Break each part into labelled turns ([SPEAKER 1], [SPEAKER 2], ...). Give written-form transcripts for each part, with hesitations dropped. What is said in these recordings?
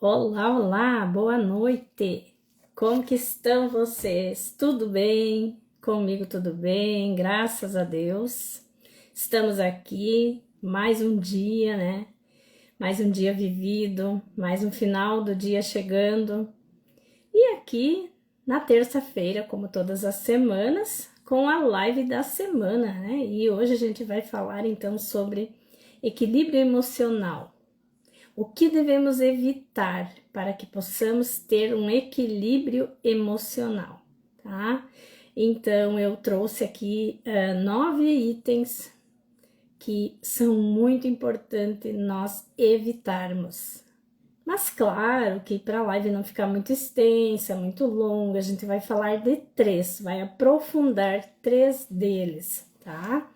[SPEAKER 1] Olá, olá, boa noite. Como que estão vocês? Tudo bem? Comigo tudo bem, graças a Deus. Estamos aqui, mais um dia, né? Mais um dia vivido, mais um final do dia chegando. E aqui na terça-feira, como todas as semanas, com a live da semana, né? E hoje a gente vai falar então sobre equilíbrio emocional. O que devemos evitar para que possamos ter um equilíbrio emocional, tá? Então, eu trouxe aqui 9 itens que são muito importantes nós evitarmos. Mas claro que para a live não ficar muito extensa, muito longa, a gente vai falar de 3, vai aprofundar 3 deles, tá?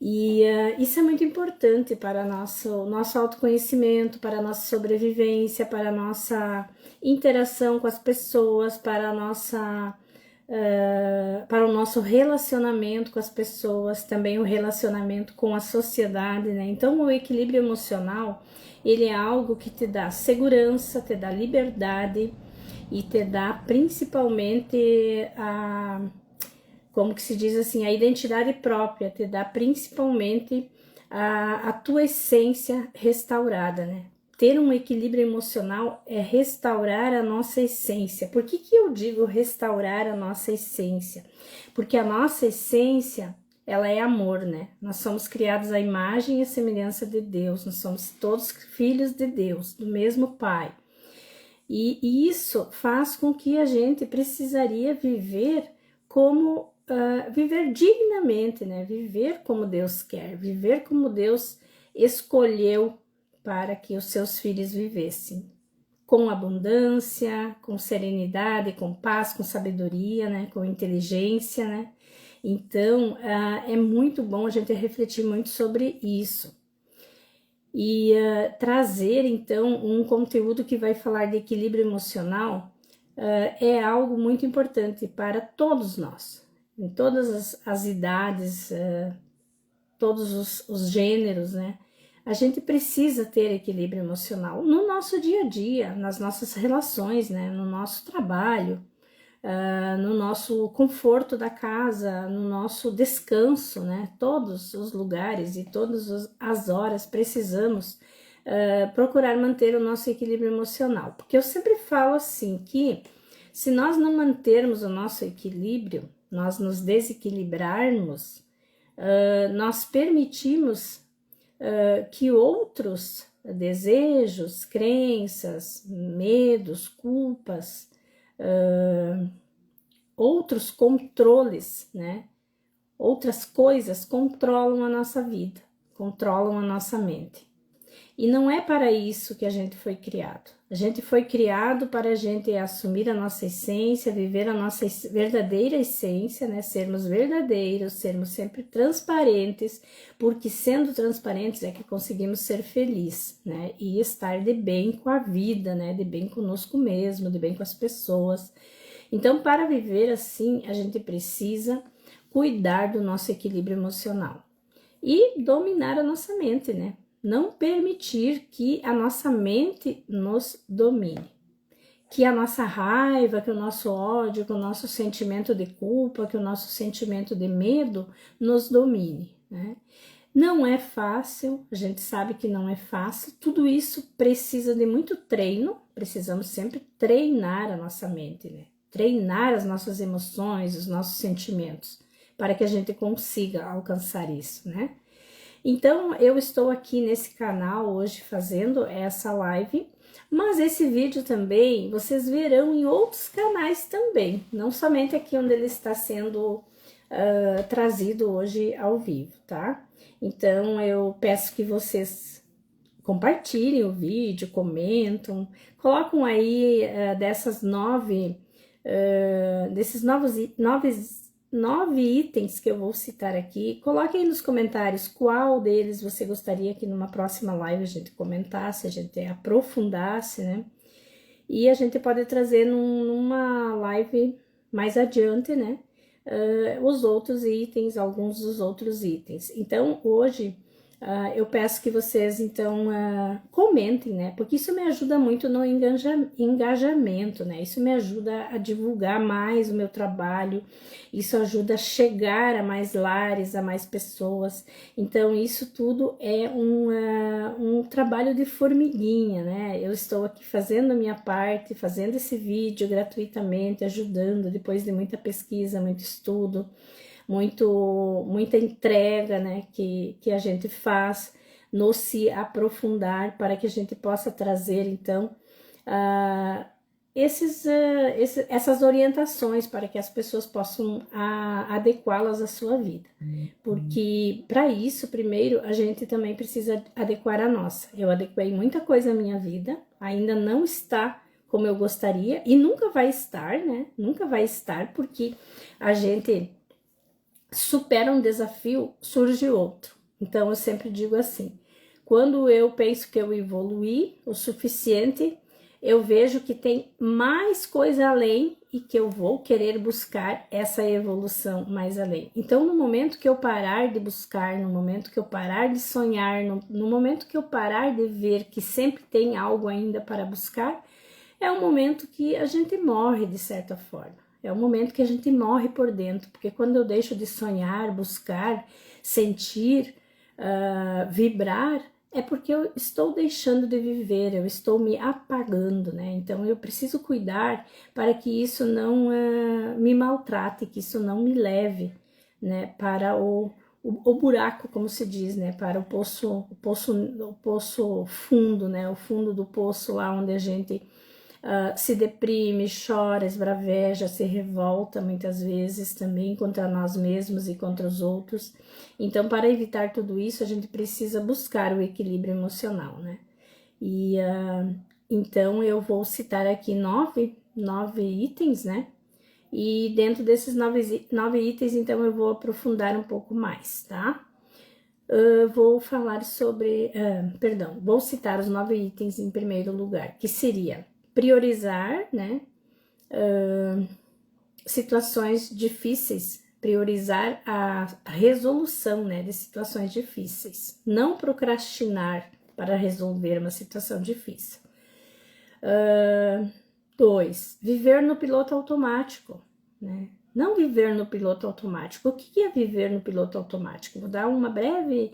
[SPEAKER 1] E isso é muito importante para nosso autoconhecimento, para a nossa sobrevivência, para a nossa interação com as pessoas, para para o nosso relacionamento com as pessoas, também o relacionamento com a sociedade, né? Então, o equilíbrio emocional, ele é algo que te dá segurança, te dá liberdade e te dá principalmente como que se diz assim, a identidade própria, te dá principalmente a tua essência restaurada, né? Ter um equilíbrio emocional é restaurar a nossa essência. Por que eu digo restaurar a nossa essência? Porque a nossa essência, ela é amor, né? Nós somos criados à imagem e semelhança de Deus, nós somos todos filhos de Deus, do mesmo Pai. E isso faz com que a gente precisaria viver como viver dignamente, né? Viver como Deus quer, viver como Deus escolheu para que os seus filhos vivessem, com abundância, com serenidade, com paz, com sabedoria, né? Com inteligência, né? Então, é muito bom a gente refletir muito sobre isso e trazer então um conteúdo que vai falar de equilíbrio emocional é algo muito importante para todos nós, em todas as idades, todos os gêneros, né? A gente precisa ter equilíbrio emocional no nosso dia a dia, nas nossas relações, né? No nosso trabalho, no nosso conforto da casa, no nosso descanso, né? Todos os lugares e todas as horas precisamos procurar manter o nosso equilíbrio emocional, porque eu sempre falo assim que se nós não mantermos o nosso equilíbrio, nós nos desequilibrarmos, nós permitimos que outros desejos, crenças, medos, culpas, outros controles, né? Outras coisas controlam a nossa vida, controlam a nossa mente. E não é para isso que a gente foi criado. A gente foi criado para a gente assumir a nossa essência, viver a nossa verdadeira essência, né? Sermos verdadeiros, sermos sempre transparentes, porque sendo transparentes é que conseguimos ser felizes, né? E estar de bem com a vida, né? De bem conosco mesmo, de bem com as pessoas. Então, para viver assim, a gente precisa cuidar do nosso equilíbrio emocional e dominar a nossa mente, né? Não permitir que a nossa mente nos domine, que a nossa raiva, que o nosso ódio, que o nosso sentimento de culpa, que o nosso sentimento de medo nos domine, né? Não é fácil, a gente sabe que não é fácil, tudo isso precisa de muito treino, precisamos sempre treinar a nossa mente, né? Treinar as nossas emoções, os nossos sentimentos, para que a gente consiga alcançar isso, né? Então, eu estou aqui nesse canal hoje fazendo essa live, mas esse vídeo também vocês verão em outros canais também, não somente aqui onde ele está sendo trazido hoje ao vivo, tá? Então, eu peço que vocês compartilhem o vídeo, comentam, colocam aí desses nove itens que eu vou citar aqui. Coloque aí nos comentários qual deles você gostaria que numa próxima live a gente comentasse, a gente aprofundasse, né? E a gente pode trazer numa live mais adiante, né? Os outros itens, alguns dos outros itens. Então, hoje eu peço que vocês, então, comentem, né? Porque isso me ajuda muito no engajamento, né? Isso me ajuda a divulgar mais o meu trabalho, isso ajuda a chegar a mais lares, a mais pessoas. Então, isso tudo é um trabalho de formiguinha, né? Eu estou aqui fazendo a minha parte, fazendo esse vídeo gratuitamente, ajudando, depois de muita pesquisa, muito estudo, muita entrega, né, que a gente faz no se aprofundar para que a gente possa trazer, então, essas orientações para que as pessoas possam adequá-las à sua vida. Porque, para isso, primeiro, a gente também precisa adequar a nossa. Eu adequei muita coisa à minha vida, ainda não está como eu gostaria, e nunca vai estar, né? Nunca vai estar, porque a gente supera um desafio, surge outro. Então, eu sempre digo assim, quando eu penso que eu evoluí o suficiente, eu vejo que tem mais coisa além e que eu vou querer buscar essa evolução mais além. Então, no momento que eu parar de buscar, no momento que eu parar de sonhar, no momento que eu parar de ver que sempre tem algo ainda para buscar, é um momento que a gente morre de certa forma. É um momento que a gente morre por dentro, porque quando eu deixo de sonhar, buscar, sentir, vibrar, é porque eu estou deixando de viver, eu estou me apagando, né? Então eu preciso cuidar para que isso não me maltrate, que isso não me leve, né, para o buraco, como se diz, né, para o poço fundo, né, o fundo do poço lá onde a gente se deprime, chora, esbraveja, se revolta muitas vezes também contra nós mesmos e contra os outros. Então, para evitar tudo isso, a gente precisa buscar o equilíbrio emocional, né? E então eu vou citar aqui nove itens, né? E dentro desses nove itens, então eu vou aprofundar um pouco mais, tá? Vou falar sobre, vou citar os 9 itens em primeiro lugar, que seria priorizar, né, situações difíceis, priorizar a resolução, né, de situações difíceis, não procrastinar para resolver uma situação difícil. 2, viver no piloto automático, né, não viver no piloto automático. O que é viver no piloto automático? Vou dar uma breve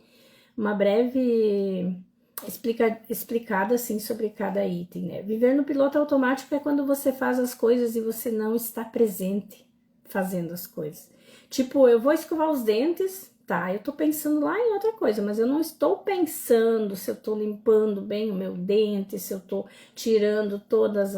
[SPEAKER 1] explicada assim sobre cada item, né? Viver no piloto automático é quando você faz as coisas e você não está presente fazendo as coisas. Tipo, eu vou escovar os dentes, tá? Eu tô pensando lá em outra coisa, mas eu não estou pensando se eu tô limpando bem o meu dente, se eu tô tirando todas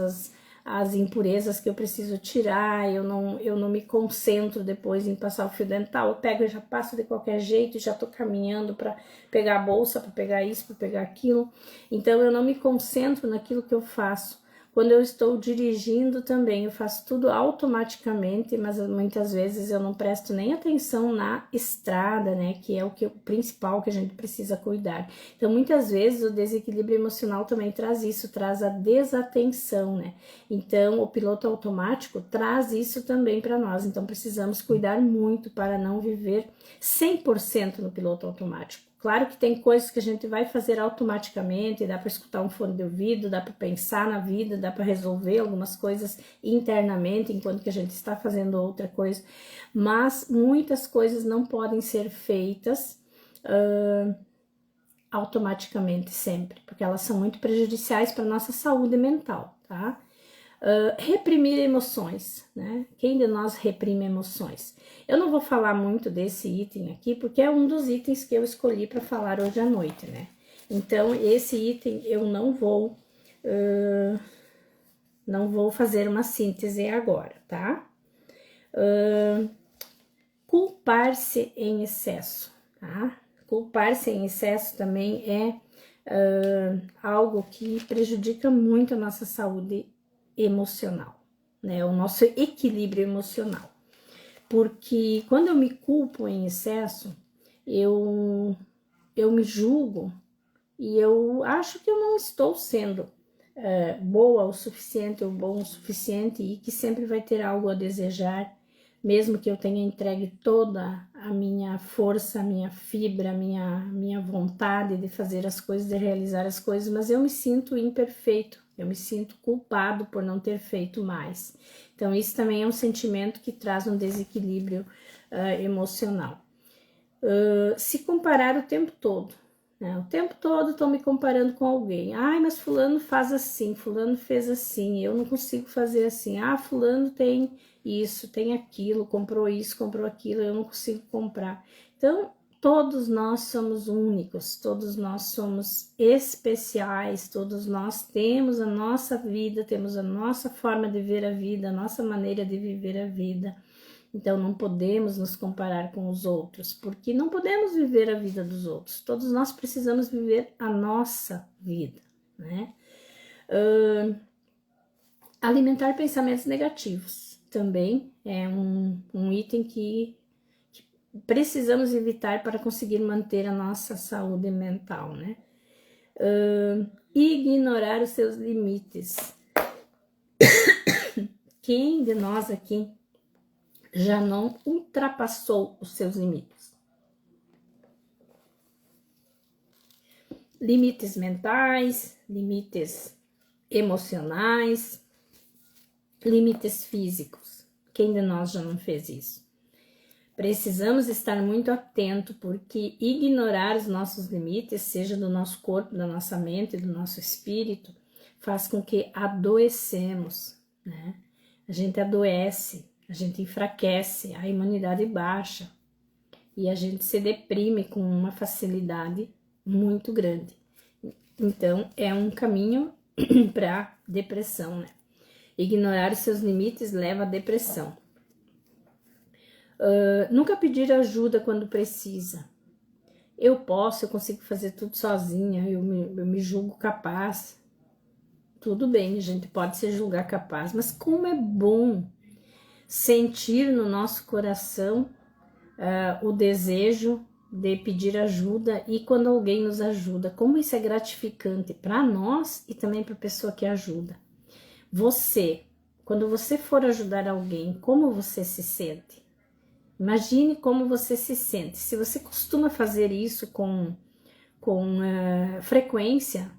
[SPEAKER 1] as impurezas que eu preciso tirar, eu não me concentro depois em passar o fio dental, eu pego e já passo de qualquer jeito, já tô caminhando para pegar a bolsa, para pegar isso, para pegar aquilo. Então eu não me concentro naquilo que eu faço. Quando eu estou dirigindo também, eu faço tudo automaticamente, mas muitas vezes eu não presto nem atenção na estrada, né? Que é o principal que a gente precisa cuidar. Então, muitas vezes o desequilíbrio emocional também traz isso, traz a desatenção, né? Então, o piloto automático traz isso também para nós. Então, precisamos cuidar muito para não viver 100% no piloto automático. Claro que tem coisas que a gente vai fazer automaticamente, dá para escutar um fone de ouvido, dá para pensar na vida, dá para resolver algumas coisas internamente enquanto que a gente está fazendo outra coisa, mas muitas coisas não podem ser feitas automaticamente sempre, porque elas são muito prejudiciais para nossa saúde mental, tá? Reprimir emoções, né? Quem de nós reprime emoções? Eu não vou falar muito desse item aqui, porque é um dos itens que eu escolhi para falar hoje à noite, né? Então, esse item eu não vou fazer uma síntese agora, tá? Culpar-se em excesso, tá? Culpar-se em excesso também é algo que prejudica muito a nossa saúde emocional, né? O nosso equilíbrio emocional. Porque quando eu me culpo em excesso, eu me julgo e eu acho que eu não estou sendo boa o suficiente ou bom o suficiente e que sempre vai ter algo a desejar mesmo que eu tenha entregue toda a minha força, a minha fibra, a minha vontade de fazer as coisas, de realizar as coisas, mas eu me sinto imperfeito, eu me sinto culpado por não ter feito mais. Então, isso também é um sentimento que traz um desequilíbrio emocional. Se comparar o tempo todo, né? O tempo todo estou me comparando com alguém. Ai, mas fulano faz assim, fulano fez assim, eu não consigo fazer assim. Ah, fulano tem isso, tem aquilo, comprou isso, comprou aquilo, eu não consigo comprar. Então, todos nós somos únicos, todos nós somos especiais, todos nós temos a nossa vida, temos a nossa forma de ver a vida, a nossa maneira de viver a vida. Então, não podemos nos comparar com os outros, porque não podemos viver a vida dos outros. Todos nós precisamos viver a nossa vida, né? Alimentar pensamentos negativos também é um item que precisamos evitar para conseguir manter a nossa saúde mental, né? Ignorar os seus limites. Quem de nós aqui já não ultrapassou os seus limites? Limites mentais, limites emocionais, limites físicos. Quem de nós já não fez isso? Precisamos estar muito atento, porque ignorar os nossos limites, seja do nosso corpo, da nossa mente, do nosso espírito, faz com que adoecemos, né? A gente adoece, a gente enfraquece, a imunidade baixa e a gente se deprime com uma facilidade muito grande. Então, é um caminho para depressão, né? Ignorar os seus limites leva à depressão. Nunca pedir ajuda quando precisa. Eu consigo fazer tudo sozinha, eu me julgo capaz. Tudo bem, a gente pode se julgar capaz, mas como é bom sentir no nosso coração o desejo de pedir ajuda, e quando alguém nos ajuda, como isso é gratificante para nós e também para a pessoa que ajuda. Quando você for ajudar alguém, como você se sente? Imagine como você se sente. Se você costuma fazer isso com frequência,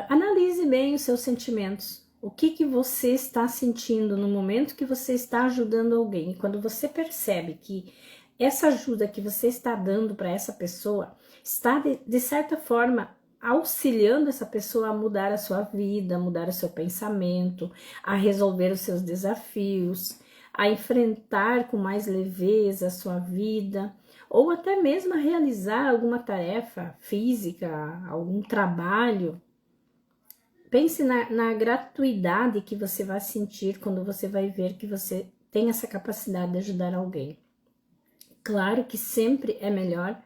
[SPEAKER 1] analise bem os seus sentimentos. O que você está sentindo no momento que você está ajudando alguém? E quando você percebe que essa ajuda que você está dando para essa pessoa está, de certa forma, auxiliando essa pessoa a mudar a sua vida, a mudar o seu pensamento, a resolver os seus desafios, a enfrentar com mais leveza a sua vida, ou até mesmo a realizar alguma tarefa física, algum trabalho. Pense na gratuidade que você vai sentir quando você vai ver que você tem essa capacidade de ajudar alguém. Claro que sempre é melhor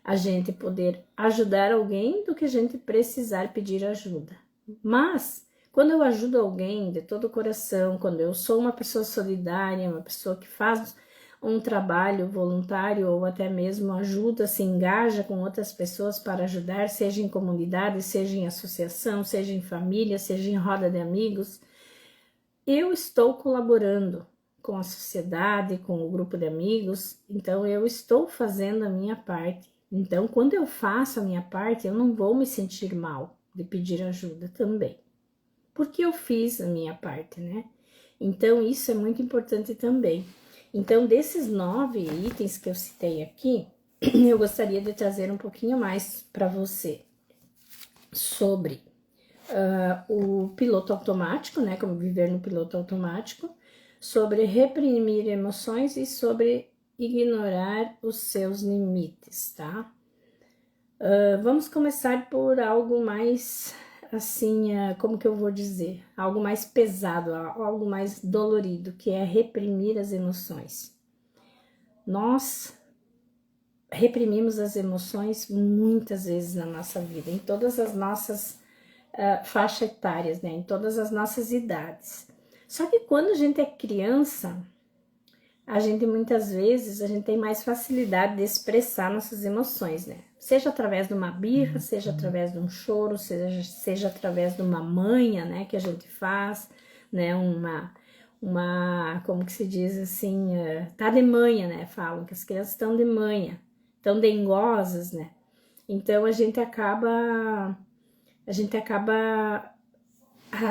[SPEAKER 1] a gente poder ajudar alguém do que a gente precisar pedir ajuda. Mas, quando eu ajudo alguém de todo o coração, quando eu sou uma pessoa solidária, uma pessoa que faz um trabalho voluntário ou até mesmo ajuda, se engaja com outras pessoas para ajudar, seja em comunidade, seja em associação, seja em família, seja em roda de amigos, eu estou colaborando com a sociedade, com o grupo de amigos, então eu estou fazendo a minha parte. Então, quando eu faço a minha parte, eu não vou me sentir mal de pedir ajuda também, porque eu fiz a minha parte, né? Então, isso é muito importante também. Então, desses 9 itens que eu citei aqui, eu gostaria de trazer um pouquinho mais para você sobre o piloto automático, né? Como viver no piloto automático, sobre reprimir emoções e sobre ignorar os seus limites, tá? Vamos começar por algo mais, assim, como que eu vou dizer? Algo mais pesado, algo mais dolorido, que é reprimir as emoções. Nós reprimimos as emoções muitas vezes na nossa vida, em todas as nossas faixas etárias, né? Em todas as nossas idades. Só que quando a gente é criança, muitas vezes a gente tem mais facilidade de expressar nossas emoções, né? Seja através de uma birra, seja através de um choro, seja através de uma manha, né, que a gente faz, né, como que se diz assim, tá de manha, né? Falam que as crianças estão de manha, estão dengosas, né? Então a gente acaba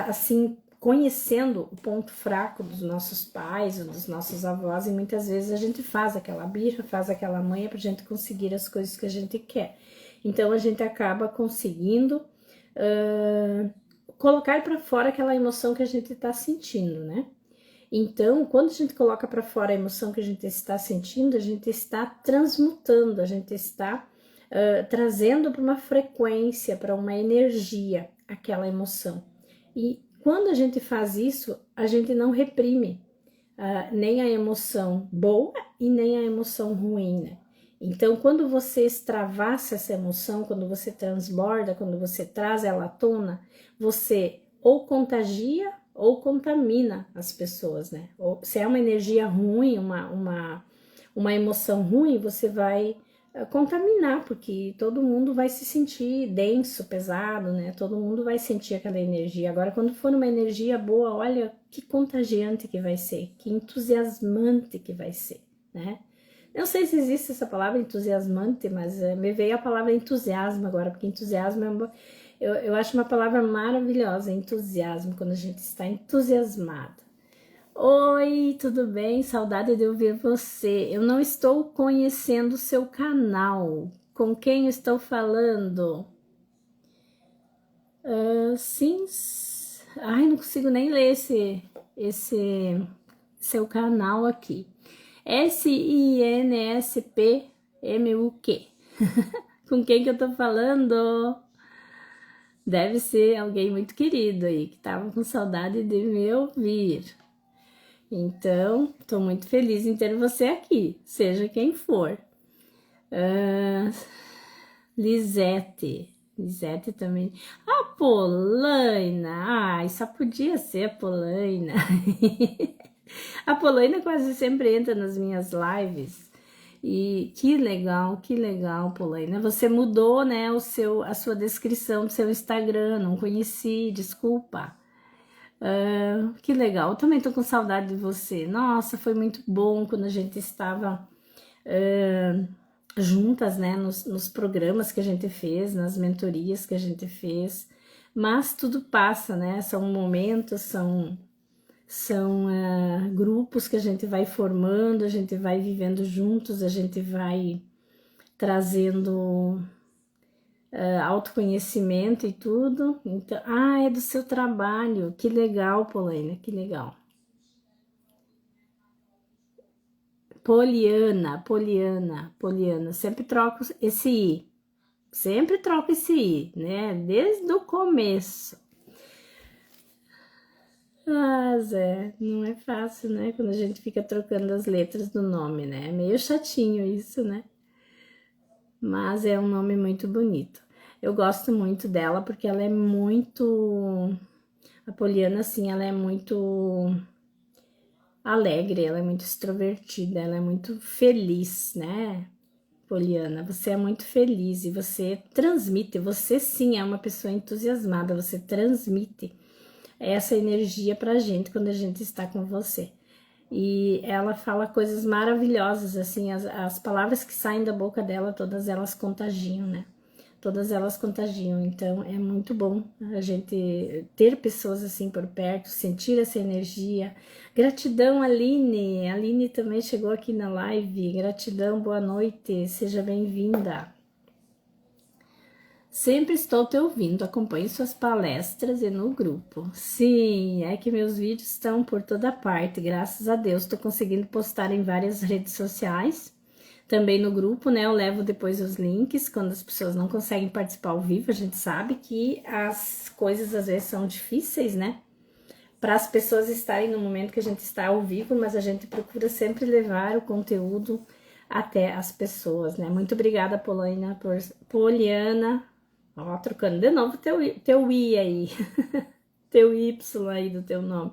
[SPEAKER 1] assim conhecendo o ponto fraco dos nossos pais ou dos nossos avós, e muitas vezes a gente faz aquela birra, faz aquela manha pra gente conseguir as coisas que a gente quer. Então a gente acaba conseguindo colocar para fora aquela emoção que a gente está sentindo, né? Então, quando a gente coloca para fora a emoção que a gente está sentindo, a gente está transmutando, a gente está trazendo para uma frequência, para uma energia, aquela emoção. E quando a gente faz isso, a gente não reprime nem a emoção boa e nem a emoção ruim, né? Então, quando você extravasa essa emoção, quando você transborda, quando você traz ela à tona, você ou contagia ou contamina as pessoas, né? Ou, se é uma energia ruim, uma emoção ruim, você vai contaminar, porque todo mundo vai se sentir denso, pesado, né? Todo mundo vai sentir aquela energia. Agora, quando for uma energia boa, olha que contagiante que vai ser, que entusiasmante que vai ser, né? Não sei se existe essa palavra entusiasmante, mas me veio a palavra entusiasmo agora, porque entusiasmo eu acho uma palavra maravilhosa, entusiasmo, quando a gente está entusiasmado. Oi, tudo bem? Saudade de ouvir você. Eu não estou conhecendo o seu canal. Com quem eu estou falando? Sim. Ai, não consigo nem ler esse seu canal aqui. SINSPMUQ. Com quem que eu tô falando? Deve ser alguém muito querido aí, que tava com saudade de me ouvir. Então, tô muito feliz em ter você aqui, seja quem for. Lisete também. A Polaina. Ai, só podia ser a Polaina. A Polaina quase sempre entra nas minhas lives. E que legal, Polaina. Você mudou, né, a sua descrição do seu Instagram, não conheci, desculpa. Que legal, eu também tô com saudade de você. Nossa, foi muito bom quando a gente estava juntas, né, nos programas que a gente fez, nas mentorias que a gente fez. Mas tudo passa, né? São momentos, são grupos que a gente vai formando, a gente vai vivendo juntos, a gente vai trazendo autoconhecimento e tudo. Então, é do seu trabalho. Que legal, Polaina, que legal. Poliana. Sempre troco esse i. Sempre troco esse i, né? Desde o começo. Zé, não é fácil, né? Quando a gente fica trocando as letras do nome, né? É meio chatinho isso, né? Mas é um nome muito bonito. Eu gosto muito dela porque ela é muito... A Poliana, assim, ela é muito alegre, ela é muito extrovertida, ela é muito feliz, né? Poliana, você é muito feliz e você transmite, você sim é uma pessoa entusiasmada, você transmite essa energia pra gente quando a gente está com você. E ela fala coisas maravilhosas, assim, as palavras que saem da boca dela, todas elas contagiam, né? Todas elas contagiam, então é muito bom a gente ter pessoas assim por perto, sentir essa energia. Gratidão, Aline. Aline também chegou aqui na live. Gratidão, boa noite, seja bem-vinda. Sempre estou te ouvindo, acompanho suas palestras e no grupo. Sim, é que meus vídeos estão por toda parte, graças a Deus. Estou conseguindo postar em várias redes sociais, também no grupo, né? Eu levo depois os links, quando as pessoas não conseguem participar ao vivo. A gente sabe que as coisas às vezes são difíceis, né? Para as pessoas estarem no momento que a gente está ao vivo, mas a gente procura sempre levar o conteúdo até as pessoas, né? Muito obrigada, Poliana. Ó, trocando de novo teu I aí, teu Y aí do teu nome.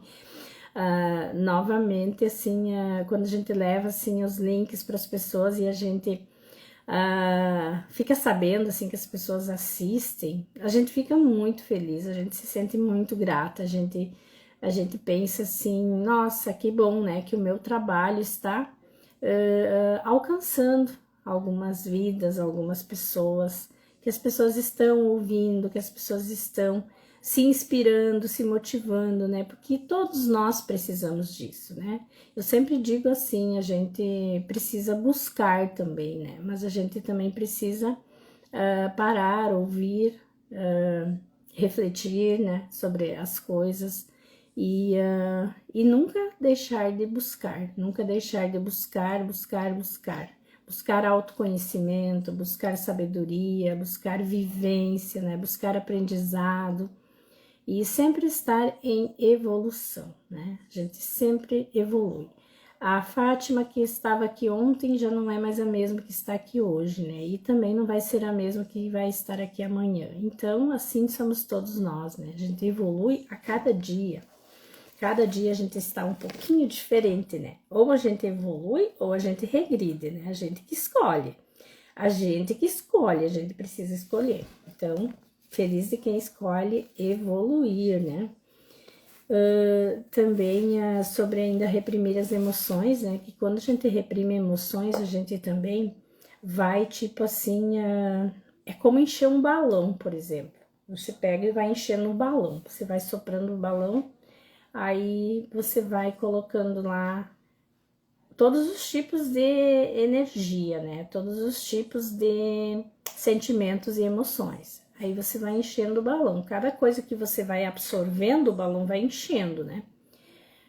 [SPEAKER 1] Novamente, assim, quando a gente leva, assim, os links para as pessoas e a gente fica sabendo, assim, que as pessoas assistem, a gente fica muito feliz, a gente se sente muito grata, a gente a gente pensa assim, nossa, que bom, né, que o meu trabalho está alcançando algumas vidas, algumas pessoas, que as pessoas estão ouvindo, que as pessoas estão se inspirando, se motivando, né? Porque todos nós precisamos disso, né? Eu sempre digo assim, a gente precisa buscar também, né? Mas a gente também precisa parar, ouvir, refletir, né? Sobre as coisas e nunca deixar de buscar, nunca deixar de buscar, buscar autoconhecimento, buscar sabedoria, buscar vivência, né? Buscar aprendizado e sempre estar em evolução, né? A gente sempre evolui. A Fátima que estava aqui ontem já não é mais a mesma que está aqui hoje, né? E também não vai ser a mesma que vai estar aqui amanhã. Então, assim somos todos nós, né? A gente evolui a cada dia. Cada dia a gente está um pouquinho diferente, né? Ou a gente evolui ou a gente regride, né? A gente que escolhe. A gente que escolhe, a gente precisa escolher. Então, feliz de quem escolhe evoluir, né? Também sobre ainda reprimir as emoções, né? Que quando a gente reprime emoções, a gente também vai, tipo assim, é como encher um balão, por exemplo. Você pega e vai enchendo o balão, você vai soprando o balão, aí você vai colocando lá todos os tipos de energia, né? Todos os tipos de sentimentos e emoções. Aí você vai enchendo o balão. Cada coisa que você vai absorvendo, o balão vai enchendo, né?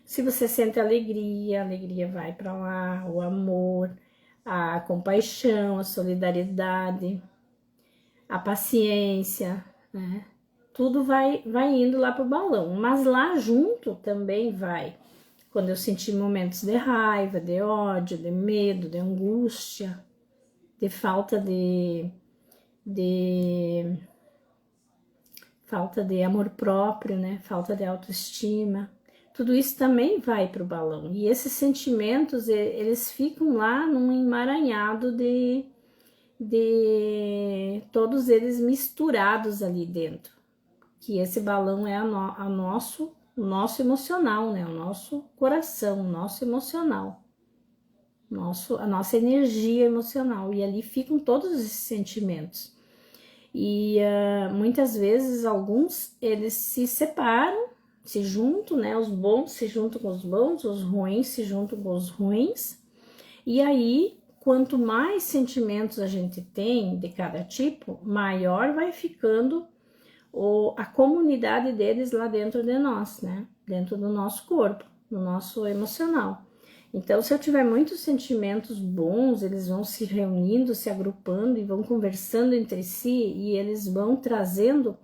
[SPEAKER 1] Se você sente alegria, a alegria vai para lá, o amor, a compaixão, a solidariedade, a paciência, né? Tudo vai indo lá pro balão. Mas lá junto também vai quando eu senti momentos de raiva, de ódio, de medo, de angústia, de falta falta de amor próprio, né? Falta de autoestima. Tudo isso também vai para o balão. E esses sentimentos, eles ficam lá num emaranhado de todos eles misturados ali dentro. Que esse balão é o nosso emocional, né? O nosso coração, o nosso emocional, a nossa energia emocional. E ali ficam todos esses sentimentos. E muitas vezes alguns eles se separam, se juntam, né? Os bons se juntam com os bons, os ruins se juntam com os ruins. E aí, quanto mais sentimentos a gente tem de cada tipo, maior vai ficando a comunidade deles lá dentro de nós, né? Dentro do nosso corpo, no nosso emocional. Então, se eu tiver muitos sentimentos bons, eles vão se reunindo, se agrupando e vão conversando entre si e eles vão trazendo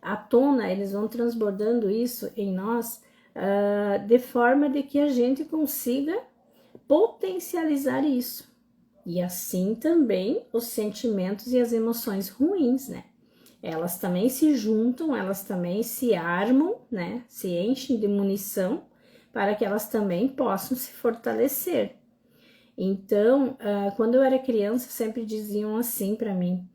[SPEAKER 1] à tona, eles vão transbordando isso em nós de forma de que a gente consiga potencializar isso. E assim também os sentimentos e as emoções ruins, né? Elas também se juntam, elas também se armam, né? Se enchem de munição para que elas também possam se fortalecer. Então, quando eu era criança, sempre diziam assim para mim,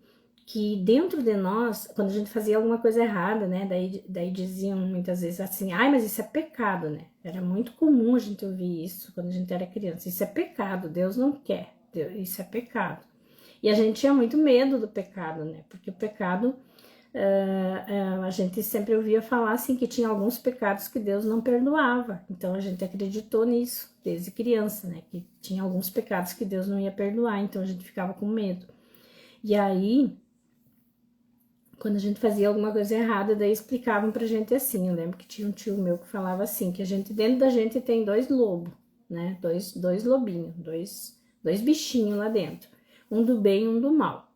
[SPEAKER 1] que dentro de nós, quando a gente fazia alguma coisa errada, né? Daí diziam muitas vezes assim, ai, mas isso é pecado, né? Era muito comum a gente ouvir isso quando a gente era criança. Isso é pecado, Deus não quer, isso é pecado. E a gente tinha muito medo do pecado, né? Porque o pecado, a gente sempre ouvia falar assim que tinha alguns pecados que Deus não perdoava. Então a gente acreditou nisso desde criança, né? Que tinha alguns pecados que Deus não ia perdoar, então a gente ficava com medo. E aí, quando a gente fazia alguma coisa errada, daí explicavam pra gente assim. Eu lembro que tinha um tio meu que falava assim, que a gente, dentro da gente tem dois lobos, né? Dois lobinhos, dois bichinhos lá dentro. Um do bem e um do mal.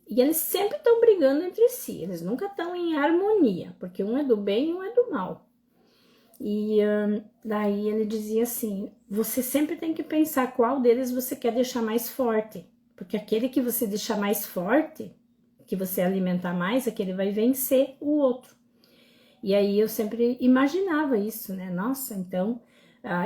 [SPEAKER 1] E eles sempre estão brigando entre si, eles nunca estão em harmonia, porque um é do bem e um é do mal. E daí ele dizia assim, você sempre tem que pensar qual deles você quer deixar mais forte, porque aquele que você deixar mais forte, que você alimentar mais, aquele vai vencer o outro. E aí eu sempre imaginava isso, né? Nossa, então...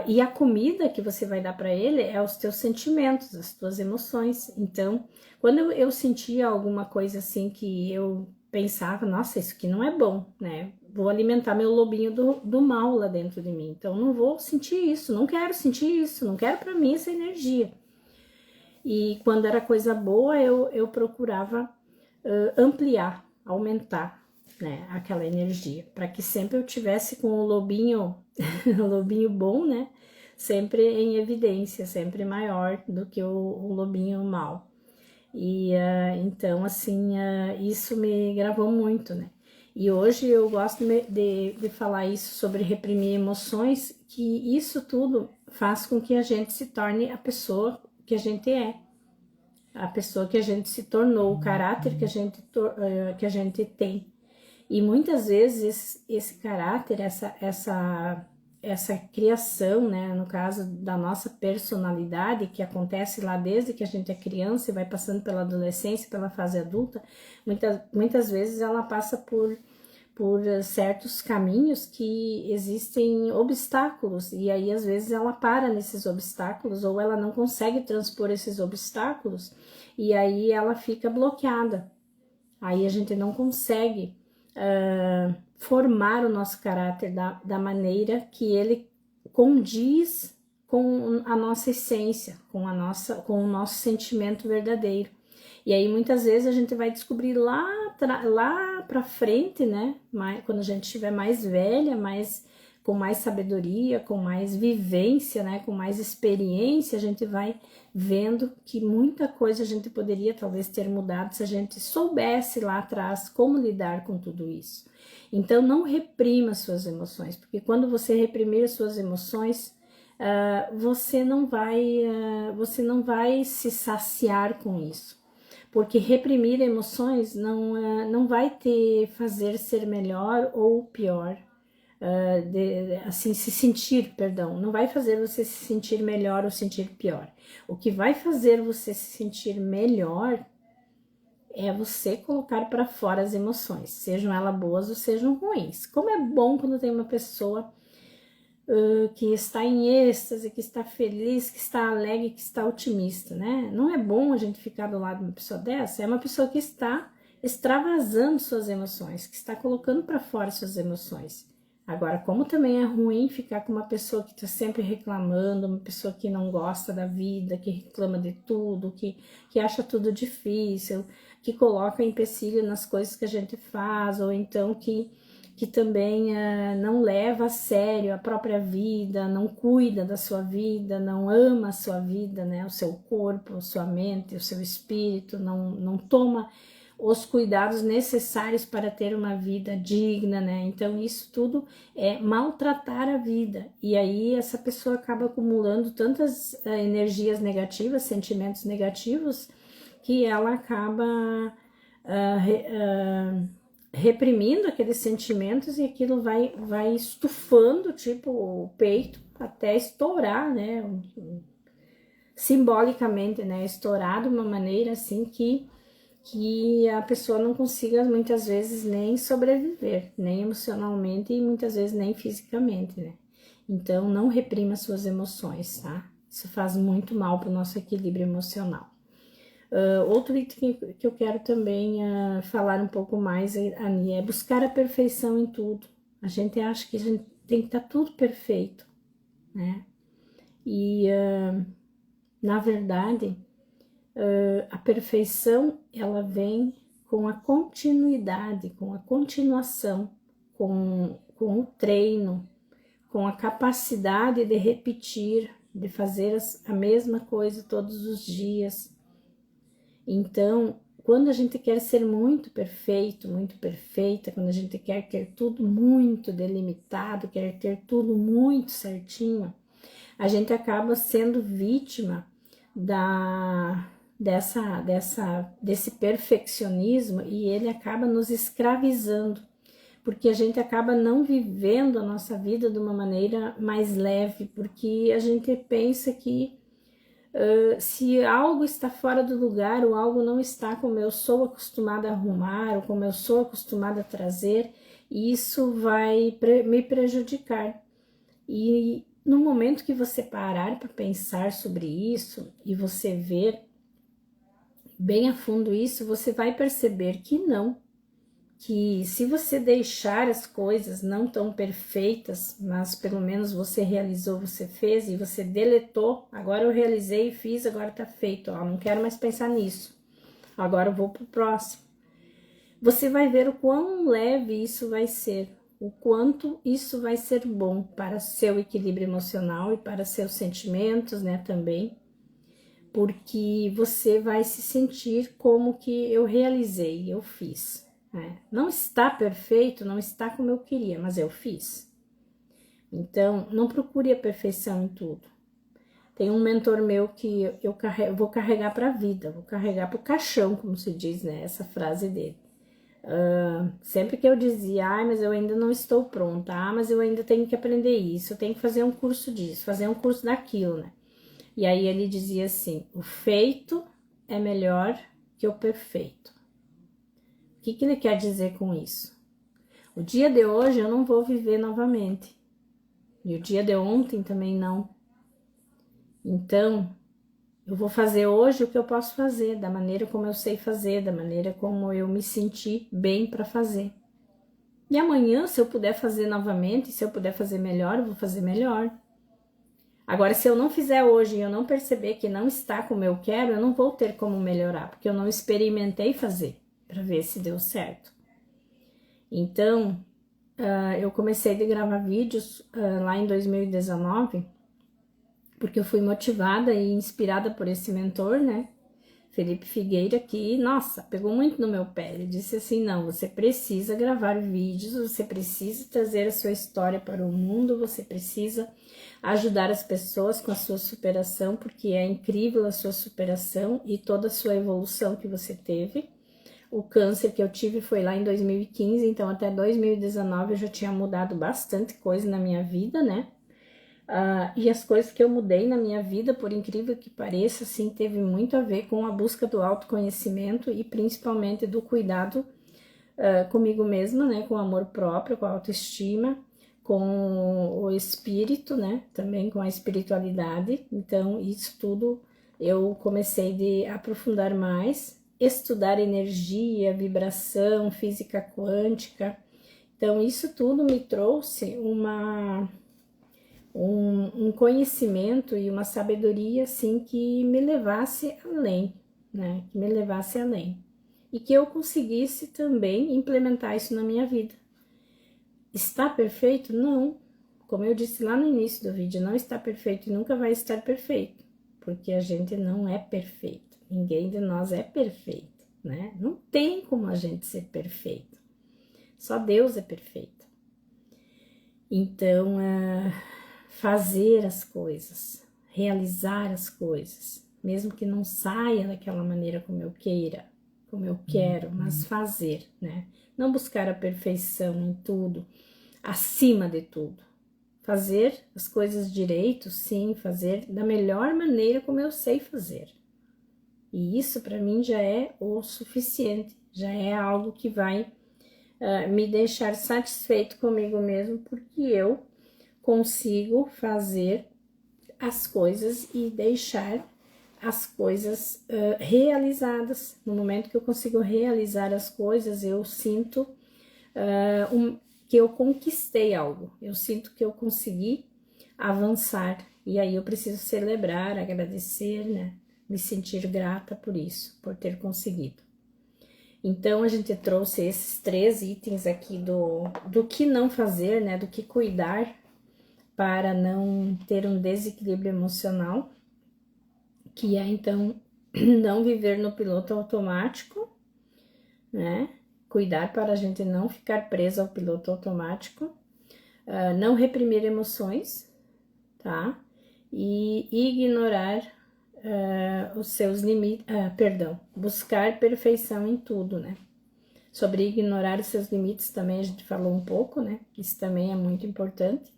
[SPEAKER 1] e a comida que você vai dar para ele é os teus sentimentos, as tuas emoções. Então, quando eu sentia alguma coisa assim que eu pensava, nossa, isso aqui não é bom, né? Vou alimentar meu lobinho do mal lá dentro de mim. Então, não vou sentir isso, não quero sentir isso, não quero para mim essa energia. E quando era coisa boa, eu procurava ampliar, aumentar, né, aquela energia, para que sempre eu tivesse com o lobinho, o lobinho bom, né, sempre em evidência, sempre maior do que o lobinho mau. E então, assim, isso me gravou muito, né? E hoje eu gosto de falar isso sobre reprimir emoções, que isso tudo faz com que a gente se torne a pessoa que a gente é, a pessoa que a gente se tornou, o caráter que a gente tem. E muitas vezes esse caráter, essa criação, né, no caso da nossa personalidade, que acontece lá desde que a gente é criança e vai passando pela adolescência, pela fase adulta, muitas vezes ela passa por certos caminhos que existem obstáculos, e aí às vezes ela para nesses obstáculos, ou ela não consegue transpor esses obstáculos, e aí ela fica bloqueada. Aí a gente não consegue formar o nosso caráter da maneira que ele condiz com a nossa essência, com o nosso sentimento verdadeiro. E aí muitas vezes a gente vai descobrir lá pra frente, né? Quando a gente estiver mais velha, com mais sabedoria, com mais vivência, né? Com mais experiência, a gente vai vendo que muita coisa a gente poderia talvez ter mudado se a gente soubesse lá atrás como lidar com tudo isso. Então não reprima suas emoções, porque quando você reprimir suas emoções, você não vai se saciar com isso. Porque reprimir emoções não vai te fazer ser melhor ou pior, assim, se sentir, perdão, não vai fazer você se sentir melhor ou sentir pior. O que vai fazer você se sentir melhor é você colocar para fora as emoções, sejam elas boas ou sejam ruins. Como é bom quando tem uma pessoa que está em êxtase, que está feliz, que está alegre, que está otimista, né? Não é bom a gente ficar do lado de uma pessoa dessa, é uma pessoa que está extravasando suas emoções, que está colocando para fora suas emoções. Agora, como também é ruim ficar com uma pessoa que está sempre reclamando, uma pessoa que não gosta da vida, que reclama de tudo, que acha tudo difícil, que coloca empecilho nas coisas que a gente faz, ou então que também não leva a sério a própria vida, não cuida da sua vida, não ama a sua vida, né? O seu corpo, a sua mente, o seu espírito, não toma os cuidados necessários para ter uma vida digna, né? Então isso tudo é maltratar a vida, e aí essa pessoa acaba acumulando tantas energias negativas, sentimentos negativos, que ela acaba reprimindo aqueles sentimentos, e aquilo vai estufando, tipo, o peito até estourar, né? Simbolicamente, né? Estourar de uma maneira assim que a pessoa não consiga muitas vezes nem sobreviver, nem emocionalmente e muitas vezes nem fisicamente, né? Então não reprima suas emoções, tá? Isso faz muito mal para o nosso equilíbrio emocional. Outro item que eu quero também falar um pouco mais, Ani, é buscar a perfeição em tudo. A gente acha que a gente tem que estar tudo perfeito, né? E, na verdade, a perfeição, ela vem com a continuidade, com a continuação, com o treino, com a capacidade de repetir, de fazer a mesma coisa todos os dias. Então, quando a gente quer ser muito perfeito, muito perfeita, quando a gente quer ter tudo muito delimitado, quer ter tudo muito certinho, a gente acaba sendo vítima desse perfeccionismo, e ele acaba nos escravizando, porque a gente acaba não vivendo a nossa vida de uma maneira mais leve, porque a gente pensa que se algo está fora do lugar, ou algo não está como eu sou acostumada a arrumar, ou como eu sou acostumada a trazer, isso vai me prejudicar. E no momento que você parar para pensar sobre isso, e você ver bem a fundo isso, você vai perceber que não, que se você deixar as coisas não tão perfeitas, mas pelo menos você realizou, você fez e você deletou, agora eu realizei e fiz, agora tá feito, ó, não quero mais pensar nisso, agora eu vou pro próximo. Você vai ver o quão leve isso vai ser, o quanto isso vai ser bom para seu equilíbrio emocional e para seus sentimentos, né, também, porque você vai se sentir como que eu realizei, eu fiz. Não está perfeito, não está como eu queria, mas eu fiz. Então, não procure a perfeição em tudo. Tem um mentor meu que eu vou carregar para a vida, vou carregar para o caixão, como se diz, né? Essa frase dele. Sempre que eu dizia, mas eu ainda não estou pronta, mas eu ainda tenho que aprender isso, eu tenho que fazer um curso disso, fazer um curso daquilo, né? E aí ele dizia assim, o feito é melhor que o perfeito. O que ele quer dizer com isso? O dia de hoje eu não vou viver novamente. E o dia de ontem também não. Então, eu vou fazer hoje o que eu posso fazer, da maneira como eu sei fazer, da maneira como eu me senti bem para fazer. E amanhã, se eu puder fazer novamente, se eu puder fazer melhor, eu vou fazer melhor. Agora, se eu não fizer hoje e eu não perceber que não está como eu quero, eu não vou ter como melhorar, porque eu não experimentei fazer para ver se deu certo. Então, eu comecei a gravar vídeos lá em 2019, porque eu fui motivada e inspirada por esse mentor, né? Felipe Figueira, que, nossa, pegou muito no meu pé. Ele disse assim, não, você precisa gravar vídeos, você precisa trazer a sua história para o mundo, você precisa ajudar as pessoas com a sua superação, porque é incrível a sua superação e toda a sua evolução que você teve. O câncer que eu tive foi lá em 2015, então até 2019 eu já tinha mudado bastante coisa na minha vida, né? E as coisas que eu mudei na minha vida, por incrível que pareça, assim, teve muito a ver com a busca do autoconhecimento e principalmente do cuidado comigo mesma, né? Com o amor próprio, com a autoestima, com o espírito, né? Também com a espiritualidade. Então, isso tudo eu comecei de aprofundar mais, estudar energia, vibração, física quântica. Então, isso tudo me trouxe um conhecimento e uma sabedoria, assim, que me levasse além, né? Que me levasse além. E que eu conseguisse também implementar isso na minha vida. Está perfeito? Não. Como eu disse lá no início do vídeo, não está perfeito e nunca vai estar perfeito. Porque a gente não é perfeito. Ninguém de nós é perfeito, né? Não tem como a gente ser perfeito. Só Deus é perfeito. Então, fazer as coisas, realizar as coisas, mesmo que não saia daquela maneira como eu queira, como eu quero, mas fazer, né? Não buscar a perfeição em tudo, acima de tudo. Fazer as coisas direito, sim, fazer da melhor maneira como eu sei fazer. E isso para mim já é o suficiente, já é algo que vai me deixar satisfeito comigo mesmo, porque eu consigo fazer as coisas e deixar as coisas realizadas. No momento que eu consigo realizar as coisas, eu sinto que eu conquistei algo, eu sinto que eu consegui avançar, e aí eu preciso celebrar, agradecer, né? Me sentir grata por isso, por ter conseguido. Então, a gente trouxe esses 3 itens aqui do que não fazer, né? Do que cuidar para não ter um desequilíbrio emocional, que é, então, não viver no piloto automático, né? Cuidar para a gente não ficar preso ao piloto automático, não reprimir emoções, tá? E ignorar os seus limites, buscar perfeição em tudo, né? Sobre ignorar os seus limites também a gente falou um pouco, né? Isso também é muito importante.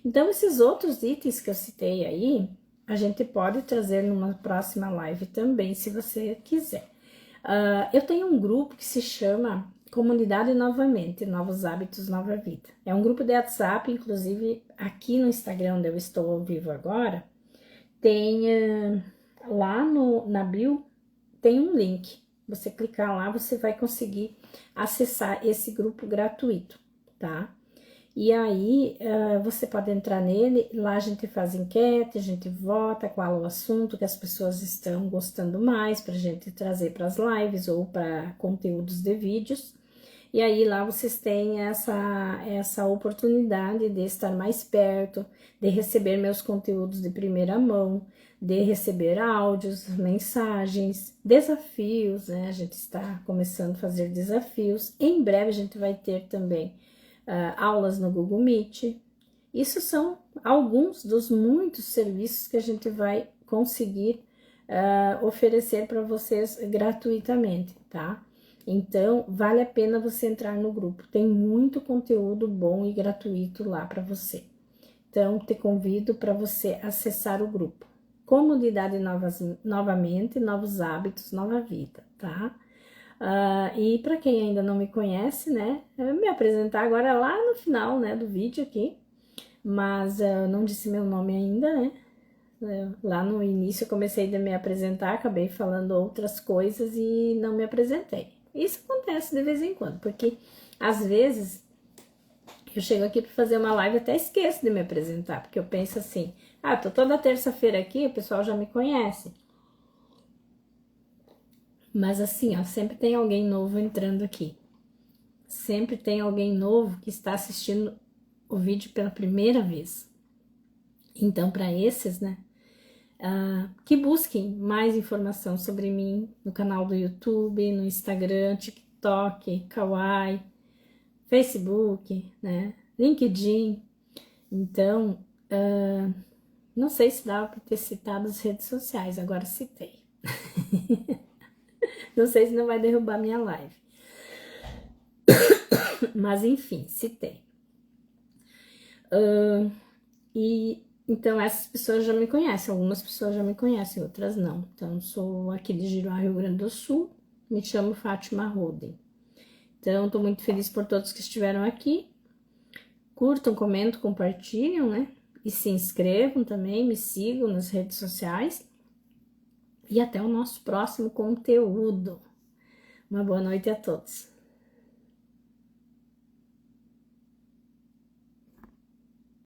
[SPEAKER 1] Então, esses outros itens que eu citei aí, a gente pode trazer numa próxima live também, se você quiser. Eu tenho um grupo que se chama Comunidade Novamente, Novos Hábitos, Nova Vida. É um grupo de WhatsApp, inclusive aqui no Instagram, onde eu estou ao vivo agora, tem lá na bio, tem um link. Você clicar lá, você vai conseguir acessar esse grupo gratuito, tá? E aí, você pode entrar nele, lá a gente faz enquete, a gente vota qual o assunto que as pessoas estão gostando mais, pra gente trazer para as lives ou para conteúdos de vídeos. E aí, lá vocês têm essa oportunidade de estar mais perto, de receber meus conteúdos de primeira mão, de receber áudios, mensagens, desafios, né? A gente está começando a fazer desafios. Em breve a gente vai ter também aulas no Google Meet. Isso são alguns dos muitos serviços que a gente vai conseguir oferecer para vocês gratuitamente, tá? Então, vale a pena você entrar no grupo. Tem muito conteúdo bom e gratuito lá para você. Então, te convido para você acessar o grupo. Comodidade novamente, novos hábitos, nova vida, tá? E para quem ainda não me conhece, né, eu vou me apresentar agora lá no final, né, do vídeo aqui, mas eu não disse meu nome ainda, né, lá no início eu comecei a me apresentar, acabei falando outras coisas e não me apresentei. Isso acontece de vez em quando, porque às vezes eu chego aqui para fazer uma live e até esqueço de me apresentar, porque eu penso assim, tô toda terça-feira aqui, o pessoal já me conhece. Mas assim, ó, sempre tem alguém novo entrando aqui. Sempre tem alguém novo que está assistindo o vídeo pela primeira vez. Então, para esses, né, que busquem mais informação sobre mim no canal do YouTube, no Instagram, TikTok, Kawaii, Facebook, né, LinkedIn. Então, não sei se dava para ter citado as redes sociais, agora citei. Não sei se não vai derrubar minha live. Mas enfim, citei. E então essas pessoas já me conhecem, algumas pessoas já me conhecem, outras não. Então, sou aqui de Giruá, Rio Grande do Sul, me chamo Fátima Roden. Então, tô muito feliz por todos que estiveram aqui. Curtam, comentam, compartilham, né? E se inscrevam também, me sigam nas redes sociais. E até o nosso próximo conteúdo. Uma boa noite a todos.